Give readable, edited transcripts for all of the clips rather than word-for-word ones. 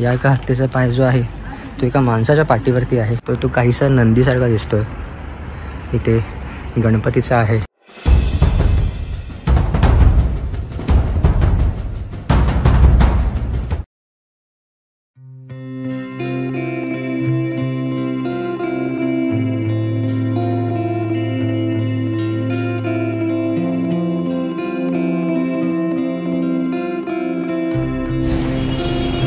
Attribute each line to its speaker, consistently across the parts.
Speaker 1: या एका हत्तीचा पाय जो आहे तो एका माणसाच्या पाठीवरती आहे. तो काहीसा नंदीसारखा दिसतोय. इथे गणपतीचा आहे.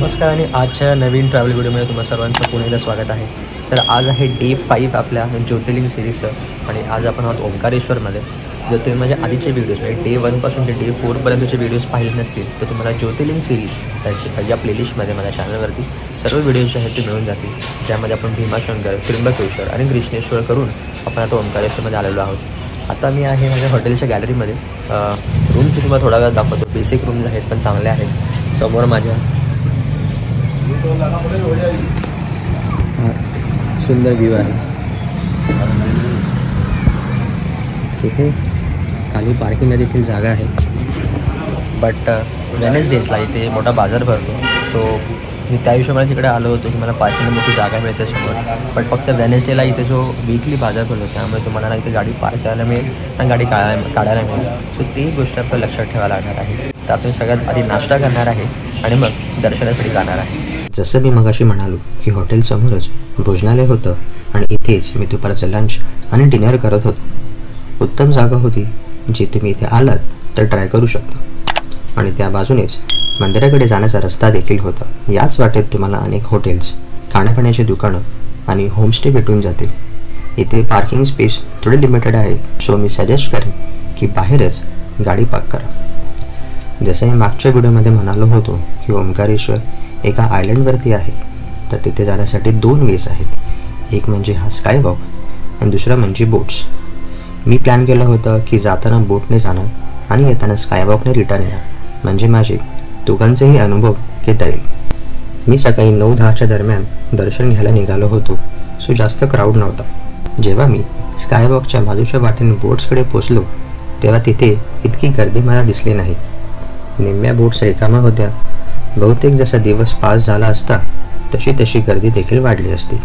Speaker 1: नमस्कार आणि आजच्या नवीन ट्रॅव्हल व्हिडिओमध्ये तुम्हा सर्वांचं पुन्हा एकदा स्वागत आहे. तर आज आहे डे 5 आपल्या ज्योतिर्लिंग सिरीजचं आणि आज आपण आहोत ओंकारेश्वरमध्ये. जर तुम्ही माझ्या आधीचे व्हिडिओज म्हणजे डे 1 पासून ते डे 4 पर्यंतचे व्हिडिओज पाहिले नसतील तर तुम्हाला ज्योतिर्लिंग सिरीज या प्लेलिस्टमध्ये माझ्या चॅनलवरती सर्व व्हिडिओज जे आहेत ते मिळून जातील. त्यामध्ये आपण भीमाशंकर, त्र्यंबकेश्वर आणि कृष्णेश्वर करून आपण आता ओंकारेश्वरमध्ये आलेलो आहोत. आता मी आहे माझ्या हॉटेलच्या गॅलरीमध्ये. रूमची तुम्हाला थोडा वेळ दाखवतो. बेसिक रूम्स आहेत पण चांगले आहेत. समोर माझ्या सुंदर व्ह्यू आहे. इथे खाली पार्किंगला देखील जागा आहे. बट वेनेसडेजला इथे मोठा बाजार भरतो. सो मी त्या हिशोबाने तिकडे आलो होतो की मला पार्किंगला मोठी जागा मिळते समोर. बट फक्त वेनेसडेला इथे जो वीकली बाजार भरतो त्यामुळे तुम्हाला ना इथे गाडी पार्क करायला मिळेल आणि गाडी काढायला मिळेल. सो ती गोष्ट आपल्याला लक्षात ठेवायला लागणार आहे. तर आपण सगळ्यात आधी नाश्ता करणार आहे आणि मग दर्शनासाठी जाणार आहे. जसं मी मगाशी म्हणालो की हॉटेलसमोरच भोजनालय होतं आणि इथेच मी दुपारचं लंच आणि डिनर करत होतो. उत्तम जागा होती जी तुम्ही इथे आलात तर ट्राय करू शकता. आणि त्या बाजूनेच मंदिराकडे जाण्याचा रस्ता देखील होता. याच वाटेत तुम्हाला अनेक हॉटेल्स, खाण्यापिण्याची दुकानं आणि होमस्टे भेटून जातील. इथे पार्किंग स्पेस थोडी लिमिटेड आहे. सो मी सजेस्ट करेन की बाहेरच गाडी पार्क करा. जसं मी मागच्या व्हिडिओमध्ये म्हणालो होतो की ओंकारेश्वर एका आयलंडवरती आहे. तर तिथे जाण्यासाठी 2 वेज आहेत. एक म्हणजे हा स्काय वॉक आणि दुसरा म्हणजे बोट्स. मी प्लॅन केलं होतं की जाताना बोटने जाणार आणि येताना स्काय वॉकने रिटर्न येणार. म्हणजे माझे दोघांचेही अनुभव घेता येईल. मी सकाळी 9-10च्या दरम्यान दर्शन घ्यायला निघालो होतो. सो जास्त क्राऊड नव्हता. जेव्हा मी स्काय वॉकच्या बाजूच्या वाटेने बोट्सकडे पोचलो तेव्हा तिथे इतकी गर्दी मला दिसली नाही. निम्म्या बोट्स रिकाम्या होत्या. बहुतेक जसा दिवस पास झाला असता तशी गर्दी देखील वाढली असती.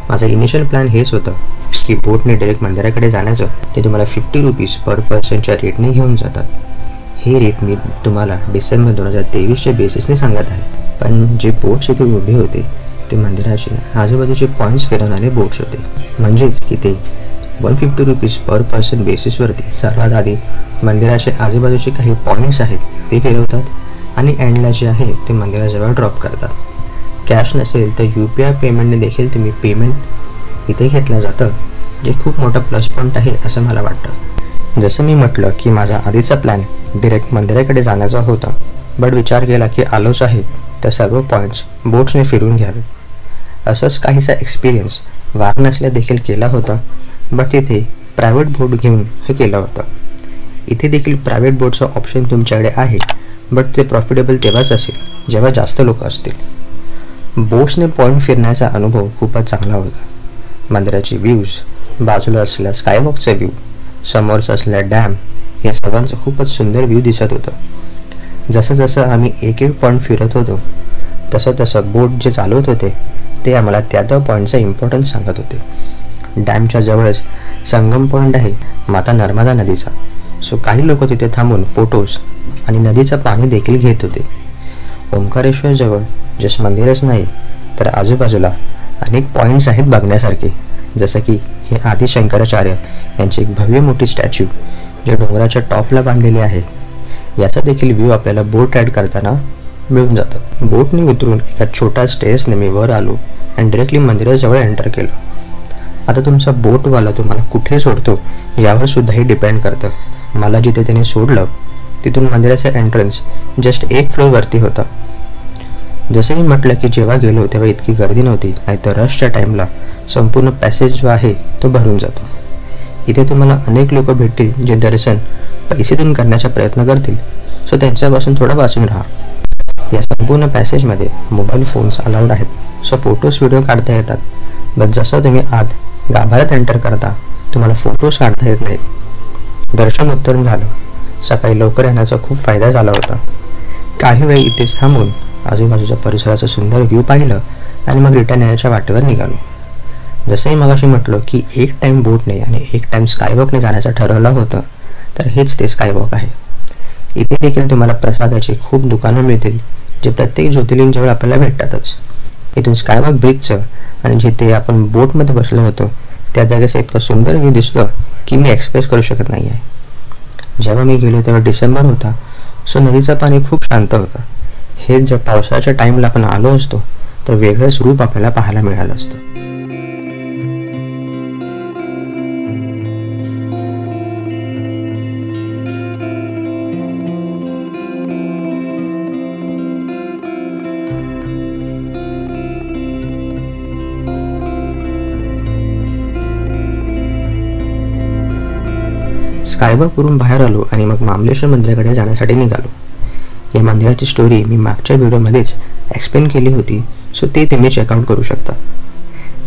Speaker 1: माझा इनिशियल प्लॅन हेच होतं की बोटने डायरेक्ट मंदिराकडे जाण्याचं. ते तुम्हाला 50 रुपीज पर पर्सनच्या रेटने घेऊन जातात. हे रेट मी तुम्हाला डिसेंबर 2023च्या बेसिसने सांगत आहे. पण जे बोट्स इथे उभे होते ते मंदिराचे आजूबाजूचे पॉईंट्स फिरवणारे बोट्स होते. म्हणजेच की ते 150 रुपीज पर पर्सन बेसिसवरती सर्वात आधी मंदिराचे आजूबाजूचे काही पॉईंट्स आहेत ते फिरवतात आणि एंडला जे आहे ते मंदिराजवळ ड्रॉप करतात. कॅश नसेल तर UPI पेमेंटने देखील तुम्ही पेमेंट इथे घेतलं जातं, जे खूप मोठा प्लस पॉईंट आहे असं मला वाटतं. जसं मी म्हटलं की माझा आधीचा प्लॅन डिरेक्ट मंदिराकडे जाण्याचा होता. बट विचार केला की आलोच आहे तर सर्व पॉईंट्स बोट्सने फिरून घ्यावे. असंच काहीसा एक्सपिरियन्स वाराणसीला देखील केला होता. बट तिथे प्रायव्हेट बोट घेऊन हे केलं होतं. इथे देखील प्रायव्हेट बोटचं ऑप्शन तुमच्याकडे आहे. बट ते प्रॉफिटेबल तेव्हाच असेल जेव्हा जास्त लोक असतील. बोट्सने पॉईंट फिरण्याचा अनुभव खूपच चांगला होता. मंदिराची व्ह्यूज, बाजूला असलेला स्कायवॉकचा व्ह्यू, समोरचा असलेला डॅम या सर्वांचं खूपच सुंदर व्ह्यू दिसत होतं. जसं जसं आम्ही एक पॉईंट फिरत होतो तसं बोट जे चालवत होते ते आम्हाला त्या पॉईंटचा इम्पॉर्टन्स सांगत होते. डॅमच्या जवळच संगम पॉईंट आहे माता नर्मदा नदीचा. सो काही लोक तिथे थांबून फोटोज आणि नदीचं पाणी देखील घेत होते. ओंकारेश्वरजवळ जस्ट मंदिरच नाही तर आजूबाजूला अनेक पॉईंट्स आहेत बघण्यासारखे. जसं की हे आदि शंकराचार्य यांची एक भव्य मोठी स्टॅच्यू जे डोंगराच्या टॉपला बांधलेली आहे. याचा देखील व्ह्यू आपल्याला बोट राईड करताना मिळून जातं. बोटने उतरून एका छोट्या स्टेअर्सने मी वर आलो आणि डायरेक्टली मंदिराजवळ एंटर केलं. आता तुमचा बोटवाला तुम्हाला कुठे सोडतो यावर सुद्धाही डिपेंड करतं. मला जिथे त्याने सोडलं तिथून मंदिराचा एंट्रन्स जस्ट 1 फ्लोअर वरती होता. जसं मी म्हटलं की जेव्हा गेलो तेव्हा इतकी गर्दी नव्हती. नाहीतर रशच्या टाईमला संपूर्ण पॅसेज जो आहे तो भरून जातो. इथे तुम्हाला अनेक लोक भेटतील जे दर्शन पैसे देऊन करण्याचा प्रयत्न करतील. सो त्यांच्यापासून थोडं वाचून राहा. या संपूर्ण पॅसेजमध्ये मोबाईल फोन्स अलाउड आहेत. सो फोटोज व्हिडिओ काढता येतात. बट जसं तुम्ही आत गाभाऱ्यात एंटर करता तुम्हाला फोटोज काढता येत नाहीत. दर्शन उत्तम झालं. सकाळी लवकर येण्याचा खूप फायदा झाला होता. काही वेळ इथेच थांबून आजूबाजूच्या परिसराचं सुंदर व्ह्यू पाहिलं आणि मग रिटर्न येण्याच्या वाटेवर निघालो. जसंही मगाशी म्हटलं की एक टाईम बोटने आणि एक टाईम स्कायवॉकने जाण्याचं ठरवलं होतं, तर हेच ते स्कायवॉक आहे. इथे देखील तुम्हाला प्रसादाची खूप दुकानं मिळतील, जे प्रत्येक ज्योतिर्लिंगजवळ आपल्याला भेटतातच. इथून स्कायवॉक ब्रिजचं आणि जिथे आपण बोटमध्ये बसलो होतो त्या जागेचं इतकं सुंदर व्ह्यू दिसतं की मी एक्सप्रेस करू शकत नाही आहे. जेव्हा मी गेलो तेव्हा डिसेंबर होता, सो नदीचं पाणी खूप शांत होतं. हेच जर पावसाळ्याच्या टाईमला आपण आलो असतो तर वेगळंच रूप आपल्याला पाहायला मिळालं असतं. स्कायवॉकवरून बाहेर आलो आणि मग मामलेश्वर मंदिराकडे जाण्यासाठी निघालो. या मंदिराची स्टोरी मी मागच्या व्हिडिओमध्येच एक्सप्लेन केली होती, सो ते तुम्ही चेकआउट करू शकता.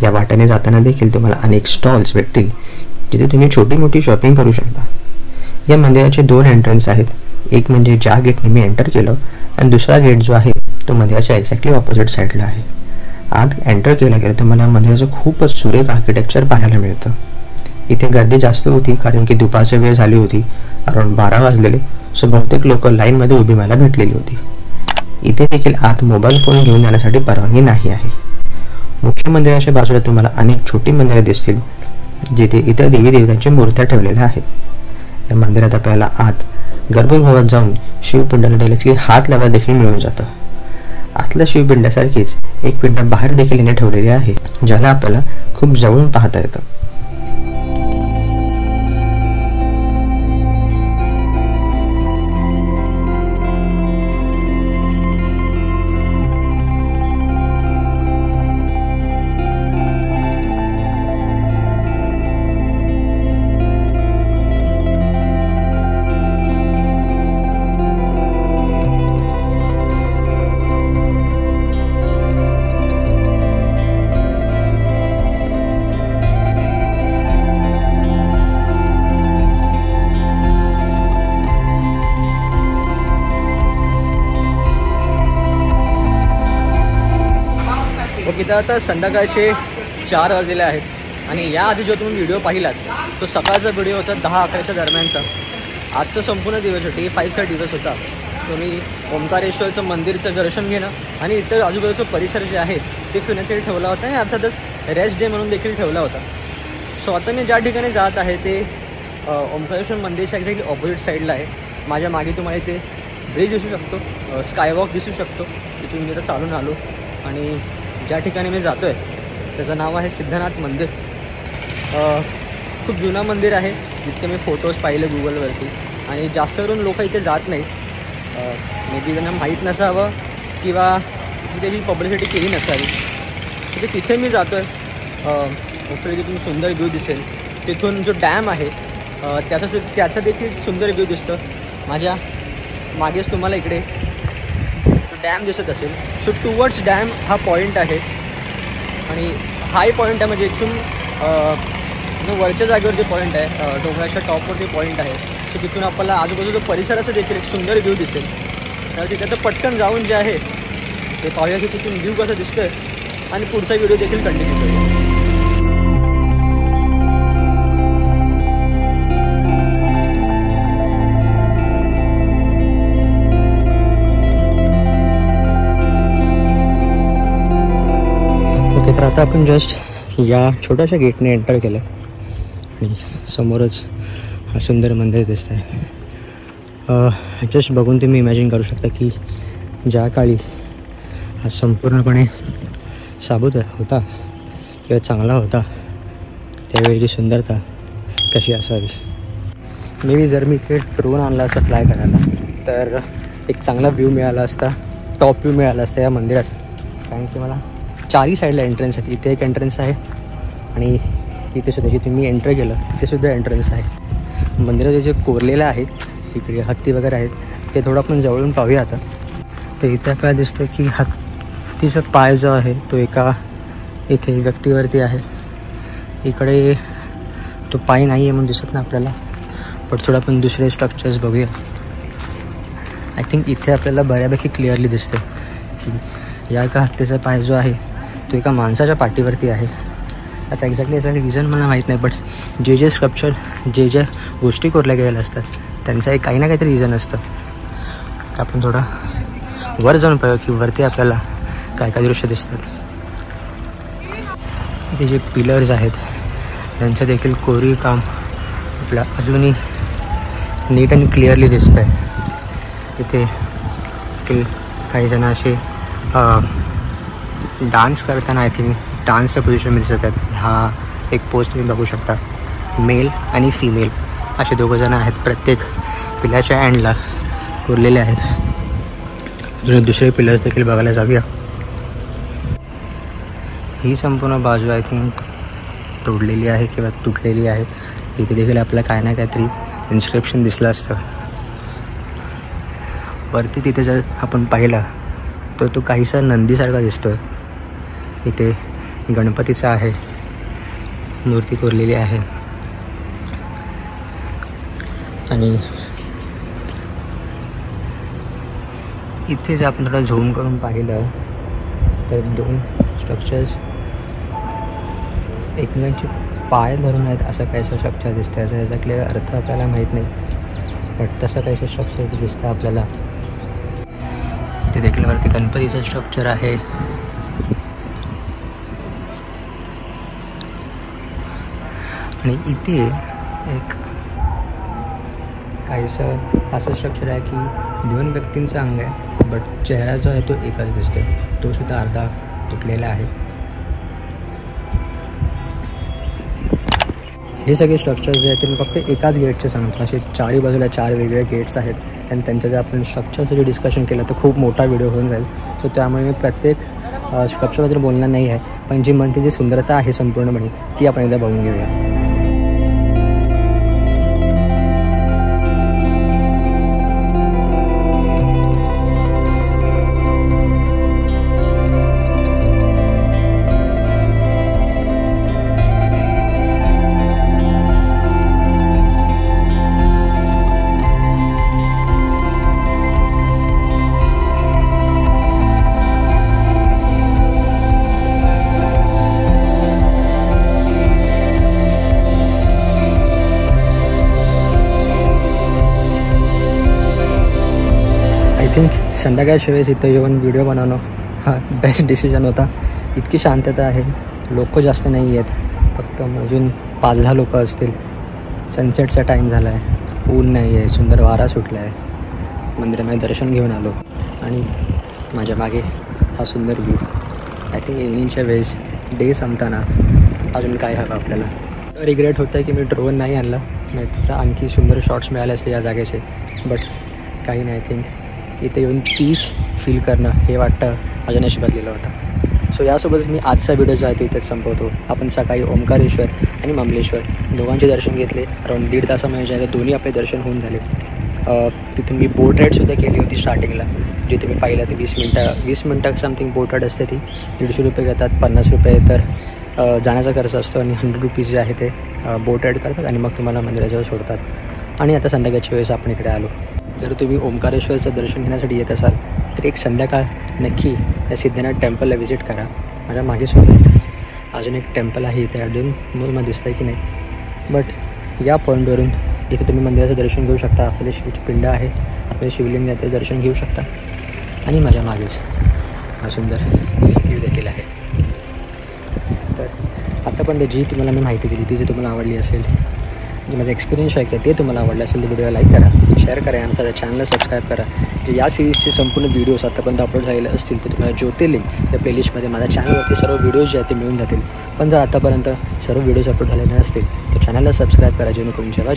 Speaker 1: या वाटेने जाताना देखील तुम्हाला अनेक स्टॉल्स भेटतील जिथे तुम्ही छोटी मोठी शॉपिंग करू शकता. या मंदिराचे 2 एंट्रन्स आहेत. एक म्हणजे ज्या गेटने मी एंटर केलं आणि दुसरा गेट जो आहे तो मंदिराच्या एक्झॅक्टली ऑपोजिट साईडला आहे. आत एंटर केला गेलं तुम्हाला मंदिराचं खूपच सुरेख आर्किटेक्चर पाहायला मिळतं. इथे गर्दी जास्त होती कारण की दुपारची वेळ झाली होती, अराउंड 12 वाजलेले. सो बहुतेक लोक लाईनमध्ये उभी मला भेटलेली होती. इथे देखील आत मोबाईल फोन घेऊन जाण्यासाठी परवानगी नाही आहे. मुख्य मंदिराच्या बाजूला तुम्हाला अनेक छोटी मंदिरे दिसतील जिथे इतर देवी देवतांच्या मूर्त्या ठेवलेल्या आहेत. या मंदिरात आपल्याला आत गर्भगृहात जाऊन शिवपिंडाला डायरेक्टली हात लावायला देखील मिळून जातं. आतल्या शिवपिंडासारखीच एक पिंड बाहेर देखील येणे ठेवलेली आहे, ज्याला आपल्याला खूप जवळून पाहता येतं. इथं आता संध्याकाळचे 4 वाजलेले आहेत आणि याआधी जो तुम्ही व्हिडिओ पाहिलात तो सकाळचा व्हिडिओ होता 10-11च्या दरम्यानचा. आजचा संपूर्ण दिवस डे 5चा दिवस होता. तो मी ओंकारेश्वरचं मंदिरचं दर्शन घेणं आणि इतर आजूबाजूचं परिसर जे आहे ते फिरण्यासाठी ठेवला होता आणि अर्थातच रेस्ट डे म्हणून देखील ठेवला होता. सो आता मी ज्या ठिकाणी जात आहे ते ओंकारेश्वर मंदिरच्या एक्झॅक्टली ऑपोजिट साईडला आहे. माझ्या मागे तुम्हाला इथे ब्रिज दिसू शकतो, स्कायवॉक दिसू शकतो. इथून मी आता चालून आलो आणि ज्या ठिकाणी मी जातो आहे त्याचं नाव आहे सिद्धनाथ मंदिर. खूप जुना मंदिर आहे. जितके मी फोटोज पाहिले गुगलवरती आणि जास्त करून लोक इथे जात नाहीत. मे बी त्यांना माहीत नसावं किंवा त्याची पब्लिसिटी केली नसावी. सो तिथे मी जातो आहे. तिथून सुंदर व्ह्यू दिसेल. तिथून जो डॅम आहे त्याचा देखील सुंदर व्ह्यू दिसतं. माझ्या मागेच तुम्हाला इकडे डॅम दिसत असेल. सो टुवर्ड्स डॅम हा पॉईंट आहे आणि हाय पॉईंट आहे, म्हणजे इथून वरच्या जागेवरती पॉईंट आहे, डोंगराच्या टॉपवरती पॉईंट आहे. सो तिथून आपल्याला आजूबाजूच्या परिसराचं देखील एक सुंदर व्ह्यू दिसेल. तर तिथे तर पटकन जाऊन जे आहे ते पाहूया की तिथून व्ह्यू कसं दिसतोय आणि पुढचा व्हिडिओ देखील कंटिन्यू करूया. तर आता आपण जस्ट या छोट्याशा गेटने एंटर केलं आणि समोरच हा सुंदर मंदिर दिसतं आहे. जस्ट बघून तुम्ही इमॅजिन करू शकता की ज्या काळी हा संपूर्णपणे साबूत होता किंवा चांगला होता त्यावेळीची सुंदरता कशी असावी. मे बी जर मी इथे ड्रोन आणला असता फ्लाय करायला तर एक चांगला व्ह्यू मिळाला असता, टॉप व्ह्यू मिळाला असता या मंदिराचा. कारण की मला 4ही साईडला एंट्रन्स आहेत. इथे एक एंट्रन्स आहे आणि इथे सुद्धा जिथे मी एंटर केलं तिथेसुद्धा एंट्रन्स आहे. मंदिरात जे कोरलेलं आहे तिकडे हत्ती वगैरे आहेत ते थोडं आपण जवळून पाहूया आता. तर इथे आपल्याला दिसतं की हत्तीचा पाय जो आहे तो एका इथे व्यक्तीवरती आहे. इकडे तो पाय नाही आहे म्हणून दिसत नाही आपल्याला, पण थोडं आपण दुसरे स्ट्रक्चर्स बघूया. आय थिंक इथे आपल्याला बऱ्यापैकी क्लिअरली दिसतं की या एका हत्तीचा पाय जो आहे तो एका माणसाच्या पाठीवरती आहे. आता एक्झॅक्टली याचं रिझन मला माहीत नाही, बट जे स्कल्पचर ज्या गोष्टी कोरल्या गेलेल्या असतात त्यांचा एक काही ना काहीतरी रिझन असतं. आपण थोडा वर जाऊन पाहू की वरती आपल्याला काय काय दृश्य दिसतात. इथे जे पिलर्स आहेत त्यांचं देखील कोरीव काम आपल्या अजूनही नीट आणि क्लिअरली दिसतं आहे. इथे काही जण असे डान्स करताना आय थिंक डान्सच्या पोझिशनमध्ये दिसत आहेत. हा एक पोस्ट तुम्ही बघू शकता. मेल आणि फिमेल असे दोघं जण आहेत. प्रत्येक पिलाच्या एंडला कोरलेले आहेत. दुसरे पिलर्स देखील बघायला जाऊया. ही संपूर्ण बाजू आय थिंक तोडलेली आहे किंवा तुटलेली आहे. तिथे देखील आपल्याला काय ना काहीतरी इन्स्क्रिप्शन दिसलं असतं. वरती तिथे जर आपण पाहिलं तर तो काहीसा नंदीसारखा दिसतो. इथे गणपतीचा आहे मूर्ती कोरलेली आहे. आणि इथे जर आपण थोडं झूम करून पाहिलं तर दोन स्ट्रक्चर्स एकमेकांचे पाय धरून आहेत असं काहीसं स्ट्रक्चर दिसतं. याचा एक्झॅक्टली अर्थ आपल्याला माहीत नाही, बट तसं काहीसं स्ट्रक्चर दिसतं आपल्याला. इथे देखील वरती गणपतीचं स्ट्रक्चर आहे. आणि इथे एक काहीसं असं स्ट्रक्चर आहे की दोन व्यक्तींचं अंग आहे, बट चेहरा जो आहे तो एकच दिसतो. तो सुद्धा अर्धा तुटलेला आहे. हे सगळे स्ट्रक्चर्स जे आहेत ते मी फक्त एकाच गेटचे सांगतो. असे चारही बाजूला 4 वेगवेगळे गेट्स आहेत. आणि त्यांचं जर आपण स्ट्रक्चरचं जे डिस्कशन केलं तर खूप मोठा व्हिडिओ होऊन जाईल. सो त्यामुळे मी प्रत्येक स्ट्रक्चरबद्दल बोलणार नाही आहे, पण जी म्हणते जी सुंदरता आहे संपूर्णपणे ती आपण एकदा बघून घेऊया. आय थिंक संध्याकाळच्या वेळेस इथं येऊन व्हिडिओ बनवणं हा बेस्ट डिसिजन होता. इतकी शांतता आहे, लोक जास्त नाही आहेत, फक्त मोजून 5-10 लोक असतील. सनसेटचा टाईम झाला आहे, ऊन नाही आहे, सुंदर वारा सुटला आहे. मंदिरामध्ये दर्शन घेऊन आलो आणि माझ्या मागे हा सुंदर व्ह्यू. आय थिंक इव्हनिंगच्या वेळेस डे संपताना अजून काय हवं आपल्याला. रिग्रेट होतं आहे की मी ड्रोन नाही आणला, नाहीतर आणखी सुंदर शॉट्स मिळाले असते या जागेचे. बट काही नाही, आय थिंक इथे येऊन पीस फील करणं हे वाटतं माझ्या नशिबातलेलं होतं. सो यासोबतच मी आजचा व्हिडिओ जो आहे तो इथेच संपवतो. आपण सकाळी ओंकारेश्वर आणि मामलेश्वर दोघांचे दर्शन घेतले. अराऊंड 1.5 तासामध्ये जे आहे दोन्ही आपले दर्शन होऊन झाले. तिथून मी बोट राईडसुद्धा केली होती स्टार्टिंगला, जे तुम्ही पाहिलं ते 20 मिनटं समथिंग बोट राईड असते. ती 150 रुपये घेतात, 50 रुपये तर जाण्याचा खर्च असतो आणि 100 रुपीज जे आहे ते बोट राईड करतात आणि मग तुम्हाला मंदिराजवळ सोडतात. आणि आता संध्याकाळच्या वेळेस आपण इकडे आलो. जर तुम्ही ओंकारेश्वरचं दर्शन घेण्यासाठी येत असाल तर एक संध्याकाळ नक्की या सिद्धनाथ टेम्पलला व्हिजिट करा. माझ्या मागेसुद्धा अजून एक टेम्पल आहे इथे, अजून मला दिसतं आहे की नाही, बट या पॉईंटवरून इथे तुम्ही मंदिराचं दर्शन घेऊ शकता. आपले पिंड आहे, आपले शिवलिंग आहे, ते दर्शन घेऊ शकता. आणि माझ्या मागेच हा सुंदर व्ह्यू देखील आहे. तर आतापर्यंत जी तुम्हाला मी माहिती दिली ती जर तुम्हाला आवडली असेल, जे माझा एक्सपिरियन्स आहे की ते तुम्हाला आवडलं असेल तर व्हिडिओला लाईक करा, शेअर करा आणि माझ्या चॅनलला सबस्क्राईब करा. जे या सिरीजचे संपूर्ण व्हिडिओज आतापर्यंत अपलोड झालेले असतील ते तुम्हाला ज्योतिर्लिंग या प्लेलिस्टमध्ये माझ्या चॅनलवरती सर्व व्हिडिओज जे आहेत ते मिळून जातील. पण जर आतापर्यंत सर्व व्हिडिओज अपलोड झालेले नसतील तर चॅनलला सबस्क्राईब करा, जेणेकरून जेव्हा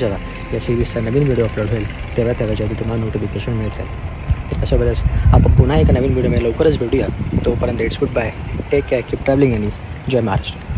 Speaker 1: या सिरीजचा नवीन व्हिडिओ अपलोड होईल तेव्हा जेव्हा तुम्हाला नोटिफिकेशन मिळत राहील. तर अशाबद्दलच आपण पुन्हा एका नवीन व्हिडिओमध्ये लवकरच भेटूया. तोपर्यंत it's good bye, take care, keep travelling आणि जय महाराष्ट्र.